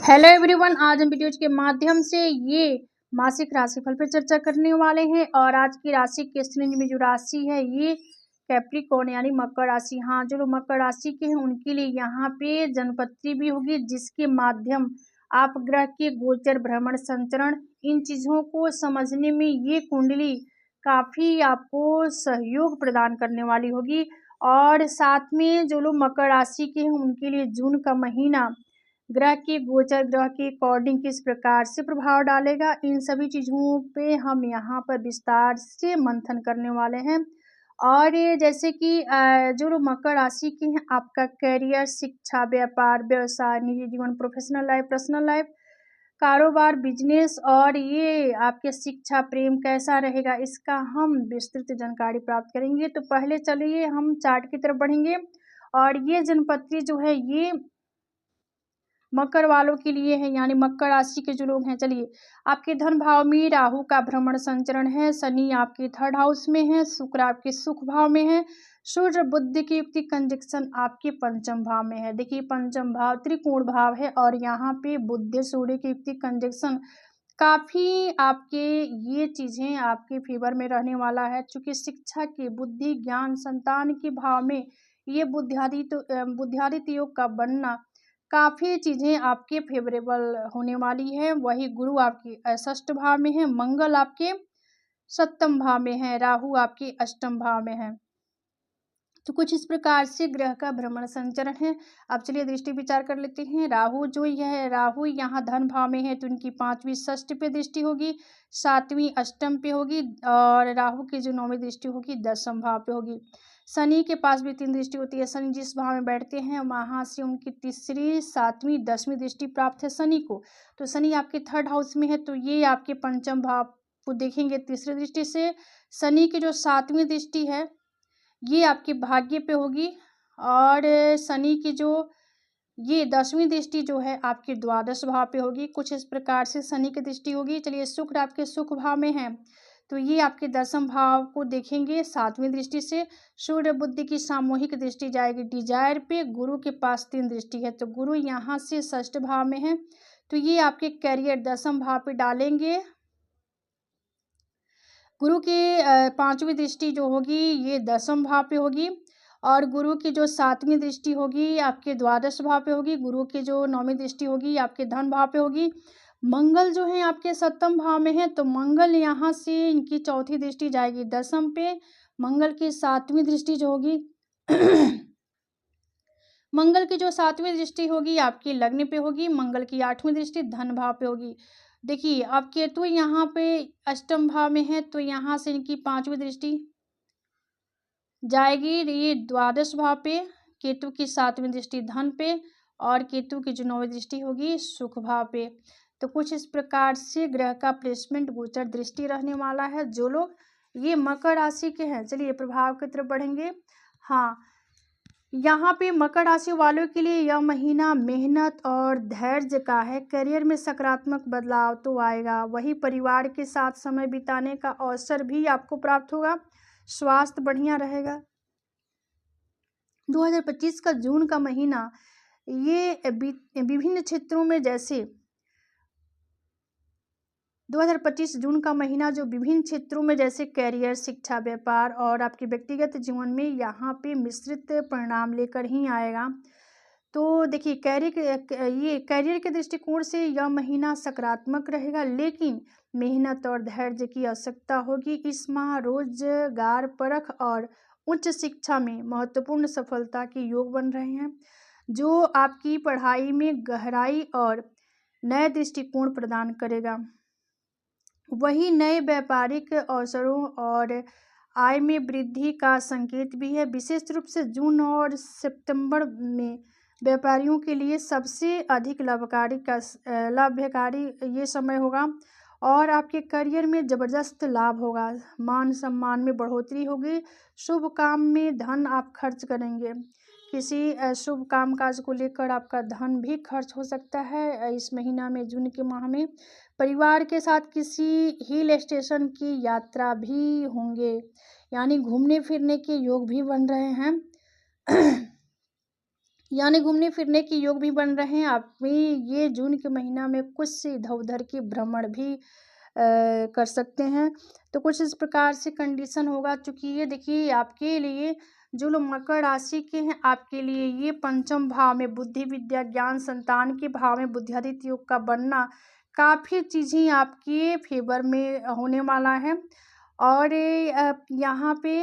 Hello everyone, आज हम videos के माध्यम से ये मासिक राशिफल पर चर्चा करने वाले हैं। और आज की राशि के श्रेणी में जो राशि है ये कैप्रिकॉर्न यानी मकर राशि। हाँ, जो लोग मकर राशि के हैं उनके लिए यहाँ पे जनपत्री भी होगी, जिसके माध्यम आप ग्रह के गोचर, भ्रमण, संचरण, इन चीज़ों को समझने में ये कुंडली काफ़ी आपको सहयोग प्रदान करने वाली होगी। और साथ में जो लोग मकर राशि के हैं उनके लिए जून का महीना ग्रह के गोचर, ग्रह के अकॉर्डिंग किस प्रकार से प्रभाव डालेगा, इन सभी चीज़ों पे हम यहाँ पर विस्तार से मंथन करने वाले हैं। और ये जैसे कि जो लोग मकर राशि के हैं, आपका करियर, शिक्षा, व्यापार, व्यवसाय, निजी जीवन, प्रोफेशनल लाइफ, पर्सनल लाइफ, कारोबार, बिजनेस और ये आपके शिक्षा, प्रेम कैसा रहेगा, इसका हम विस्तृत जानकारी प्राप्त करेंगे। तो पहले चलिए हम चार्ट की तरफ बढ़ेंगे। और ये जनपत्री जो है ये मकर वालों के लिए है, यानी मकर राशि के जो लोग हैं। चलिए, आपके धन भाव में राहु का भ्रमण संचरण है, शनि आपके थर्ड हाउस में है, शुक्र आपके सुख भाव में है, सूर्य बुध की युक्ति कंजक्शन आपके पंचम भाव में है। देखिए, पंचम भाव त्रिकोण भाव है और यहाँ पे बुध सूर्य की युक्ति कंजक्शन काफ़ी आपके ये चीज़ें आपके फेवर में रहने वाला है। चूँकि शिक्षा के, बुद्धि, ज्ञान, संतान के भाव में ये बुद्धिआदित्य योग का बनना काफ़ी चीज़ें आपके फेवरेबल होने वाली है। वही गुरु आपके षष्ठ भाव में है, मंगल आपके सप्तम भाव में है, राहु आपके अष्टम भाव में है। तो कुछ इस प्रकार से ग्रह का भ्रमण संचरण है। अब चलिए दृष्टि विचार कर लेते हैं। राहु यहाँ धन भाव में है तो इनकी 5वीं षष्ठ पे दृष्टि होगी, 7वीं अष्टम पे होगी और राहु की जो 9वीं दृष्टि होगी 10वीं भाव पे होगी। शनि के पास भी 3 दृष्टि होती है। शनि जिस भाव में बैठते हैं वहाँ से उनकी तीसरी, 7वीं, 10वीं दृष्टि प्राप्त है शनि को। तो शनि आपके थर्ड हाउस में है तो ये आपके पंचम भाव को देखेंगे तीसरी दृष्टि से। शनि की जो 7वीं दृष्टि है ये आपके भाग्य पे होगी और शनि की जो ये 10वीं दृष्टि जो है आपके द्वादश भाव पे होगी। कुछ इस प्रकार से शनि की दृष्टि होगी। चलिए, शुक्र आपके सुख भाव में है तो ये आपके 10वीं भाव को देखेंगे 7वीं दृष्टि से। सूर्य बुध की सामूहिक दृष्टि जाएगी डिजायर पे। गुरु के पास 3 दृष्टि है तो गुरु यहाँ से षष्ठ भाव में है तो ये आपके करियर 10वें भाव पे डालेंगे। गुरु की 5वीं दृष्टि जो होगी ये 10वें भाव पे होगी और गुरु की जो 7वीं दृष्टि होगी आपके द्वादश भाव पे होगी। गुरु की जो 9वीं दृष्टि होगी आपके धन भाव पे होगी। मंगल जो है आपके 7वें भाव में है तो मंगल यहाँ से इनकी चौथी दृष्टि जाएगी 10वें पे। मंगल की 7वीं दृष्टि जो होगी मंगल की जो 7वीं दृष्टि होगी आपकी लग्न पे होगी। मंगल की 8वीं दृष्टि धन भाव पे होगी। देखिए, अब केतु यहाँ पे अष्टम भाव में है तो यहाँ से इनकी 5वीं दृष्टि जाएगी ये द्वादश भाव पे। केतु की 7वीं दृष्टि धन पे और केतु की जो 9वीं दृष्टि होगी सुख भाव पे। तो कुछ इस प्रकार से ग्रह का प्लेसमेंट, गोचर, दृष्टि रहने वाला है जो लोग ये मकर राशि के हैं। चलिए प्रभाव की तरफ बढ़ेंगे। हाँ, यहाँ पे मकर राशि वालों के लिए यह महीना मेहनत और धैर्य का है। करियर में सकारात्मक बदलाव तो आएगा, वही परिवार के साथ समय बिताने का अवसर भी आपको प्राप्त होगा। स्वास्थ्य बढ़िया रहेगा। 2025 का जून का महीना ये विभिन्न क्षेत्रों में जैसे 2025 जून का महीना जो विभिन्न क्षेत्रों में जैसे करियर, शिक्षा, व्यापार और आपके व्यक्तिगत जीवन में यहाँ पे मिश्रित परिणाम लेकर ही आएगा। तो देखिए, करियर के दृष्टिकोण से यह महीना सकारात्मक रहेगा, लेकिन मेहनत और धैर्य की आवश्यकता होगी। इस माह रोजगार परख और उच्च शिक्षा में महत्वपूर्ण सफलता के योग बन रहे हैं, जो आपकी पढ़ाई में गहराई और नए दृष्टिकोण प्रदान करेगा। वही नए व्यापारिक अवसरों और आय में वृद्धि का संकेत भी है। विशेष रूप से जून और सितंबर में व्यापारियों के लिए सबसे अधिक लाभकारी ये समय होगा और आपके करियर में ज़बरदस्त लाभ होगा। मान सम्मान में बढ़ोतरी होगी। शुभ काम में धन आप खर्च करेंगे। किसी शुभ काम काज को लेकर आपका धन भी खर्च हो सकता है इस महीना में, जून के माह में। परिवार के साथ किसी हिल स्टेशन की यात्रा भी होंगे, यानी घूमने फिरने के योग भी बन रहे हैं। यानी घूमने फिरने के योग भी बन रहे हैं। आप में ये जून के महीना में कुछ इधर-उधर के भ्रमण भी कर सकते हैं। तो कुछ इस प्रकार से कंडीशन होगा, चूँकि ये देखिए आपके लिए जो लोग मकर राशि के हैं, आपके लिए ये पंचम भाव में बुद्धि, विद्या, ज्ञान, संतान के भाव में बुद्धिआदित्य योग का बनना काफ़ी चीज़ें आपके फ़ेवर में होने वाला है। और यहाँ पे